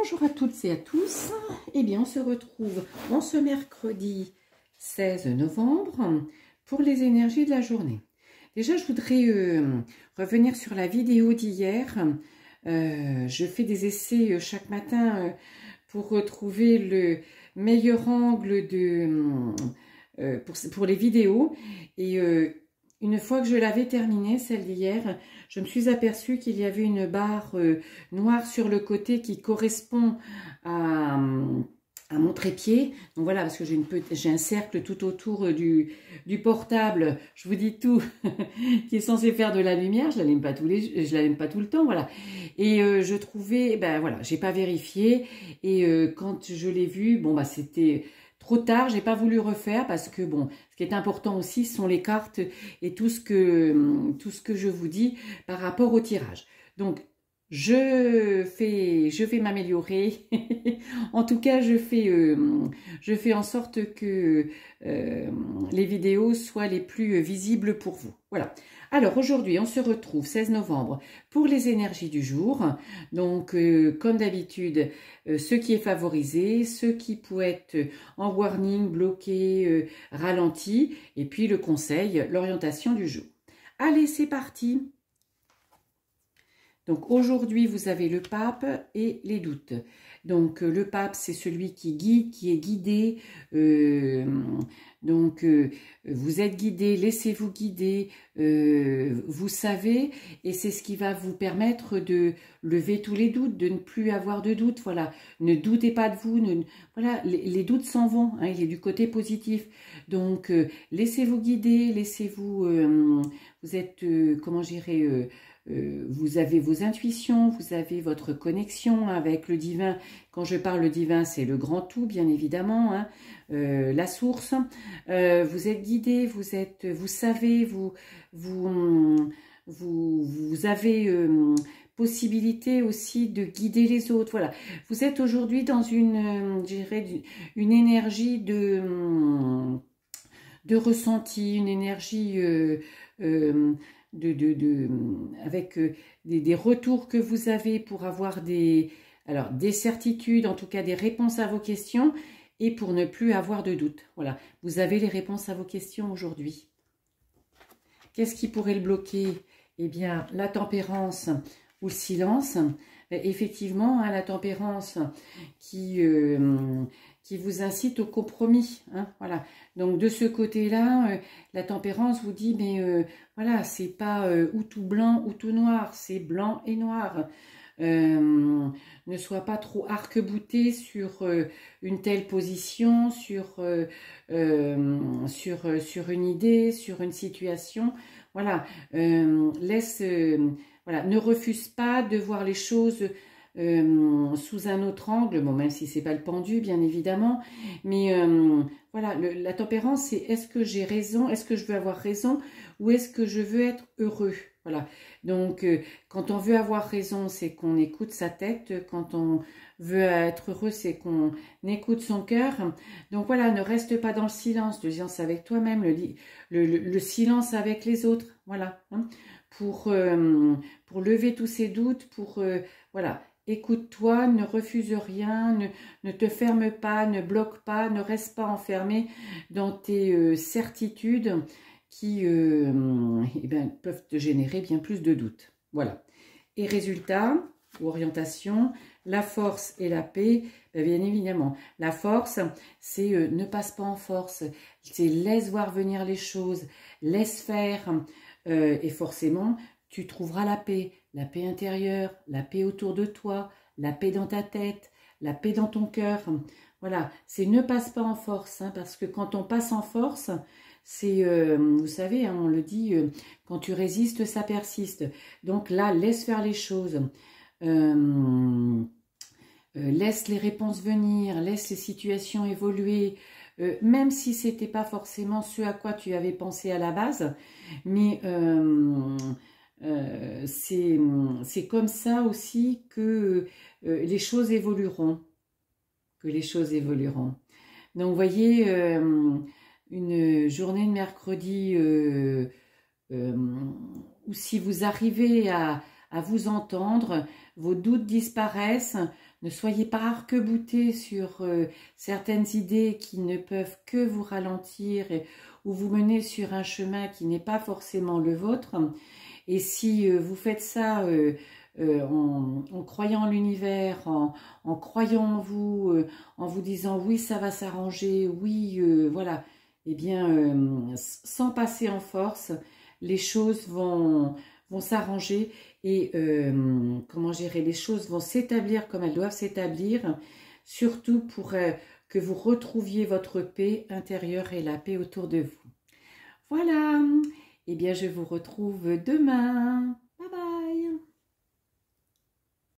Bonjour à toutes et à tous. Eh bien, on se retrouve en ce mercredi 16 novembre pour les énergies de la journée. Déjà, je voudrais revenir sur la vidéo d'hier. Je fais des essais chaque matin pour retrouver le meilleur angle pour les vidéos. Et une fois que je l'avais terminée, celle d'hier, je me suis aperçue qu'il y avait une barre noire sur le côté qui correspond à mon trépied. Donc voilà, parce que j'ai un cercle tout autour du portable, je vous dis tout, qui est censé faire de la lumière. Je l'allume pas je l'allume pas tout le temps, voilà. Et je trouvais, ben voilà, j'ai pas vérifié. Et quand je l'ai vu, bon bah c'était trop tard, j'ai pas voulu refaire parce que bon, ce qui est important aussi ce sont les cartes et tout ce que je vous dis par rapport au tirage. Donc je vais m'améliorer. En tout cas, je fais en sorte que les vidéos soient les plus visibles pour vous. Voilà. Alors aujourd'hui, on se retrouve 16 novembre pour les énergies du jour. Donc, comme d'habitude, ce qui est favorisé, ce qui peut être en warning, bloqué, ralenti, et puis le conseil, l'orientation du jour. Allez, c'est parti! Donc aujourd'hui, vous avez le pape et les doutes. Donc le pape, c'est celui qui guide, qui est guidé. Vous êtes guidé, laissez-vous guider, vous savez, et c'est ce qui va vous permettre de lever tous les doutes, de ne plus avoir de doutes. Voilà, ne doutez pas de vous. Voilà, les doutes s'en vont. Hein, il est du côté positif. Donc laissez-vous guider, laissez-vous. Vous êtes, comment j'irais. Vous avez vos intuitions, vous avez votre connexion avec le divin. Quand je parle le divin, c'est le grand tout, bien évidemment, hein, la source. Vous êtes guidé, vous savez, vous avez possibilité aussi de guider les autres. Voilà, vous êtes aujourd'hui dans une énergie de ressenti, une énergie avec des retours que vous avez pour avoir des certitudes, en tout cas des réponses à vos questions et pour ne plus avoir de doutes. Voilà, vous avez les réponses à vos questions aujourd'hui. Qu'est-ce qui pourrait le bloquer? Eh bien, la tempérance ou le silence. Effectivement, hein, la tempérance qui vous incite au compromis. Hein, voilà. Donc, de ce côté-là, la tempérance vous dit, mais voilà, c'est pas ou tout blanc ou tout noir, c'est blanc et noir. Ne sois pas trop arc-bouté sur une telle position, sur une idée, sur une situation. Voilà, voilà, ne refuse pas de voir les choses sous un autre angle, bon, même si c'est pas le pendu, bien évidemment, mais voilà, la tempérance, c'est est-ce que j'ai raison, est-ce que je veux avoir raison, ou est-ce que je veux être heureux? Voilà, donc quand on veut avoir raison, c'est qu'on écoute sa tête, quand on veut être heureux, c'est qu'on écoute son cœur. Donc voilà, ne reste pas dans le silence, le silence avec toi-même, le silence avec les autres, voilà, hein, pour lever tous ces doutes, voilà. Écoute-toi, ne refuse rien, ne te ferme pas, ne bloque pas, ne reste pas enfermé dans tes certitudes qui peuvent te générer bien plus de doutes. Voilà. Et résultat, ou orientation, la force et la paix, bien évidemment. La force, c'est ne passe pas en force, c'est laisse voir venir les choses, laisse faire, et forcément, tu trouveras la paix intérieure, la paix autour de toi, la paix dans ta tête, la paix dans ton cœur. Voilà, c'est ne passe pas en force, hein, parce que quand on passe en force, c'est, vous savez, hein, on le dit, quand tu résistes, ça persiste. Donc là, laisse faire les choses. Laisse les réponses venir, laisse les situations évoluer, même si ce n'était pas forcément ce à quoi tu avais pensé à la base, mais c'est comme ça aussi que les choses évolueront. Donc, vous voyez, une journée de mercredi où si vous arrivez à à vous entendre, vos doutes disparaissent, ne soyez pas arc-boutés sur certaines idées qui ne peuvent que vous ralentir ou vous mener sur un chemin qui n'est pas forcément le vôtre. Et si vous faites ça en croyant en l'univers, en croyant en vous disant oui, ça va s'arranger, oui, voilà, eh bien, sans passer en force, les choses vont s'arranger et, comment gérer, les choses vont s'établir comme elles doivent s'établir, surtout pour que vous retrouviez votre paix intérieure et la paix autour de vous. Voilà, eh bien, je vous retrouve demain.